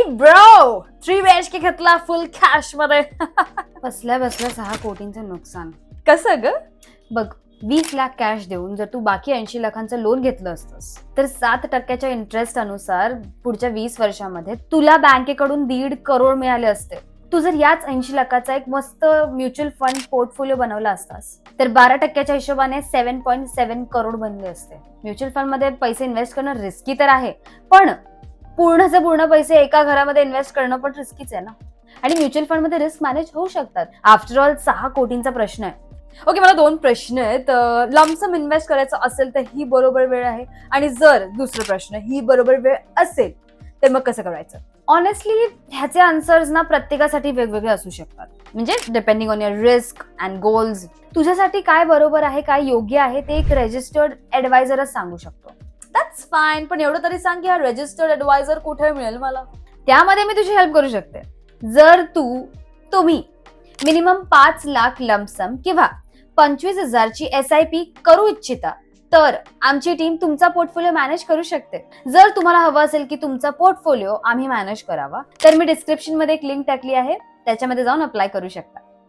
Bro 3 BHK घेतला फुल cash मध्ये. बसल्या बसल्या 6 कोटींचं नुकसान. कसं ग? बघ 20 लाख कॅश देऊन जर तू बाकी 80 लाखांचं लोन घेतलं असतंस तर 7% इंटरेस्ट अनुसार पुढच्या 20 वर्षामध्ये तुला बँकेकडून 1.5 करोड मिळाले असते. तू जर याच 80 लाखाचा एक मस्त म्युच्युअल फंड पोर्टफोलिओ बनवला असतास तर 12% हिशोबाने 7.7 करोड बनले असते. म्युच्युअल फंड मध्ये पैसे इन्व्हेस्ट करणं रिस्की तर आहे, पण पूर्णचे पूर्ण पैसे एका घरामध्ये इन्व्हेस्ट करणं पण रिस्कीच आहे ना. आणि म्युच्युअल फंड मध्ये रिस्क मॅनेज होऊ शकतात. आफ्टर ऑल 6 कोटींचा प्रश्न आहे. ओके, मला 2 प्रश्न आहेत. लमसम इन्व्हेस्ट करायचं असेल तर ही बरोबर वेळ आहे, आणि जर दुसरा प्रश्न ही बरोबर वेळ असेल तर मग कसं करायचं? ऑनेस्टली ह्याचे आन्सर्स ना प्रत्येकासाठी वेगवेगळे असू शकतात. म्हणजे depending on your risk and goals. तुझ्यासाठी काय बरोबर आहे, काय योग्य आहे ते एक रजिस्टर्ड ऍडवायझरच सांगू शकतो. दॅट्स फाईन, पण एवढं तरी सांग की हा रजिस्टर्ड ऍडवायझर कुठे मिळेल मला? त्यामध्ये मी तुझी हेल्प करू शकते. जर तुम्ही मिनिमम 5 लाख लमसम किंवा 25,000ची SIP करू इच्छिता तर आमची टीम तुमचा पोर्टफोलिओ मॅनेज करू शकते. जर तुम्हाला हवं असेल की तुमचा पोर्टफोलिओ आम्ही मॅनेज करावा तर मी डिस्क्रिप्शन मध्ये एक लिंक टाकली आहे, त्याच्यामध्ये जाऊन अप्लाय करू शकता.